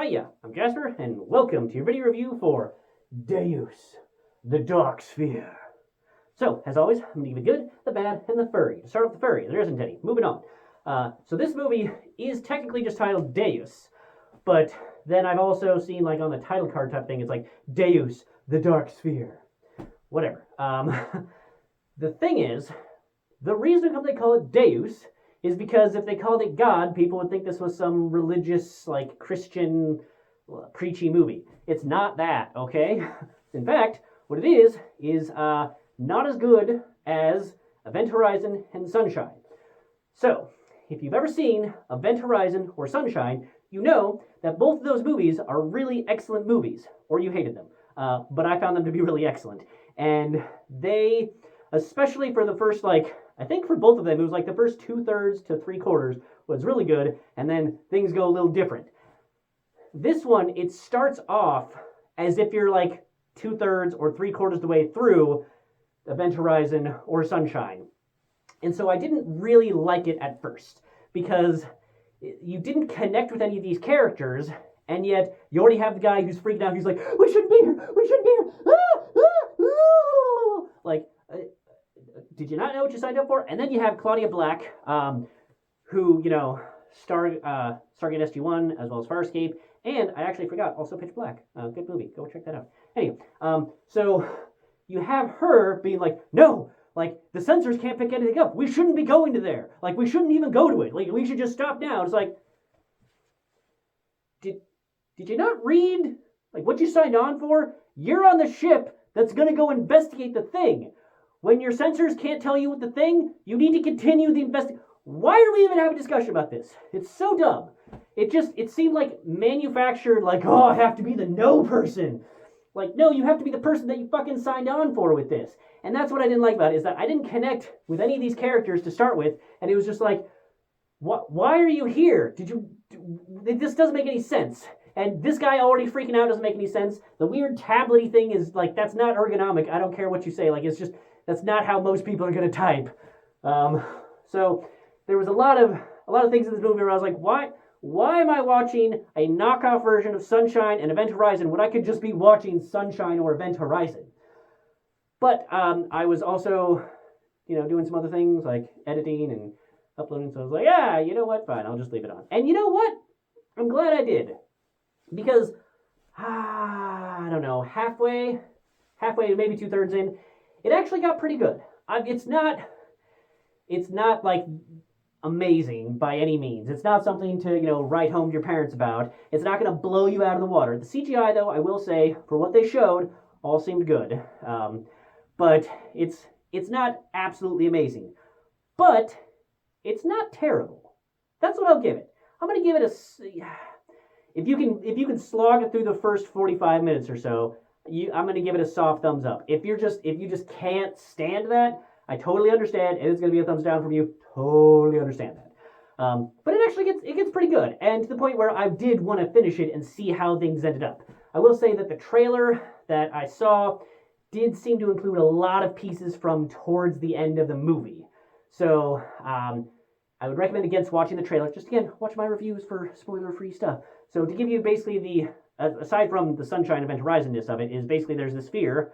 Hiya, I'm Jasper, and welcome to your video review for Deus, the Dark Sphere. So, as always, I'm going to give the good, the bad, and the furry. To start with the furry, there isn't any. Moving on. So this movie is technically just titled Deus, but then I've also seen, like, on the title card type thing, it's like, Deus, the Dark Sphere. Whatever. The thing is, the reason they call it Deus is because if they called it God, people would think this was some religious, like, Christian, preachy movie. It's not that, okay? In fact, what it is not as good as Event Horizon and Sunshine. So, if you've ever seen Event Horizon or Sunshine, you know that both of those movies are really excellent movies, or you hated them. But I found them to be really excellent. And they, especially for the first, I think for both of them, it was like the first 2/3 to 3/4 was really good, and then things go a little different. This one, it starts off as if you're like 2/3 or 3/4 the way through Event Horizon or Sunshine. And so I didn't really like it at first, because you didn't connect with any of these characters, and yet you already have the guy who's freaking out, who's like, we shouldn't be here, we shouldn't be here, like, did you not know what you signed up for? And then you have Claudia Black, who, starred Stargate SG-1 as well as Farscape, and I actually forgot, also Pitch Black. Good movie. Go check that out. Anyway, so you have her being like, no, like, the sensors can't pick anything up. We shouldn't be going to there. Like, we shouldn't even go to it. Like, we should just stop now. It's like, did you not read, like, what you signed on for? You're on the ship that's going to go investigate the thing. When your sensors can't tell you what the thing, you need to continue the investigation. Why are we even having a discussion about this? It's so dumb. It seemed like manufactured, like, oh, I have to be the no person. Like, no, you have to be the person that you fucking signed on for with this. And that's what I didn't like about it, is that I didn't connect with any of these characters to start with, and it was just like, why are you here? This doesn't make any sense. And this guy already freaking out doesn't make any sense. The weird tablet-y thing is, like, that's not ergonomic. I don't care what you say. Like, it's just, that's not how most people are going to type. So there was a lot of things in this movie where I was like, why am I watching a knockoff version of Sunshine and Event Horizon when I could just be watching Sunshine or Event Horizon? But I was also, doing some other things like editing and uploading, so I was like, yeah, you know what, fine, I'll just leave it on. And you know what? I'm glad I did. Because, I don't know, halfway, maybe 2/3 in, it actually got pretty good. It's not like amazing by any means. It's not something to, write home to your parents about. It's not going to blow you out of the water. The CGI, though, I will say, for what they showed, all seemed good. But it's not absolutely amazing. But it's not terrible. That's what I'll give it. I'm going to give it a... If you can slog it through the first 45 minutes or so, I'm going to give it a soft thumbs up. If you just can't stand that, I totally understand, and it's going to be a thumbs down from you. Totally understand that. But it actually gets pretty good, and to the point where I did want to finish it and see how things ended up. I will say that the trailer that I saw did seem to include a lot of pieces from towards the end of the movie. So I would recommend against watching the trailer. Just again, watch my reviews for spoiler-free stuff. So to give you basically aside from the Sunshine Event Horizon-ness of it, is basically there's this sphere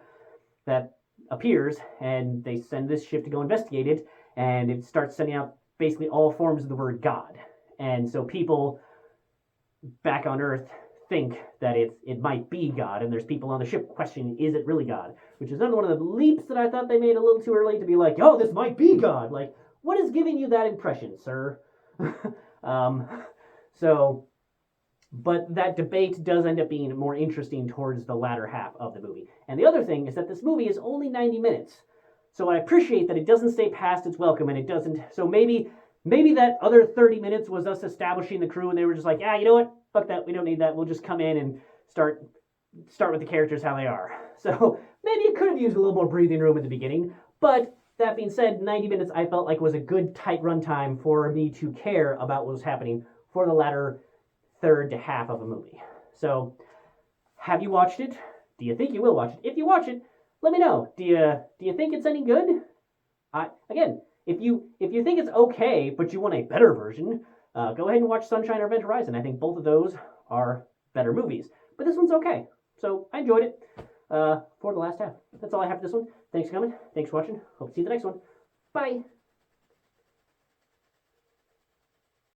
that appears, and they send this ship to go investigate it, and it starts sending out basically all forms of the word God. And so people back on Earth think that it might be God, and there's people on the ship questioning, is it really God? Which is another one of the leaps that I thought they made a little too early to be like, oh, this might be God. Like, what is giving you that impression, sir? But that debate does end up being more interesting towards the latter half of the movie. And the other thing is that this movie is only 90 minutes. So I appreciate that it doesn't stay past its welcome, and it doesn't... So maybe that other 30 minutes was us establishing the crew, and they were just like, you know what? Fuck that. We don't need that. We'll just come in and start with the characters how they are. So maybe it could have used a little more breathing room at the beginning. But that being said, 90 minutes I felt like was a good tight runtime for me to care about what was happening for the latter third to half of a movie. So, have you watched it? Do you think you will watch it? If you watch it, let me know. Do you think it's any good? Again, if you think it's okay, but you want a better version, go ahead and watch Sunshine or Event Horizon. I think both of those are better movies. But this one's okay. So I enjoyed it for the last half. That's all I have for this one. Thanks for coming. Thanks for watching. Hope to see you in the next one. Bye.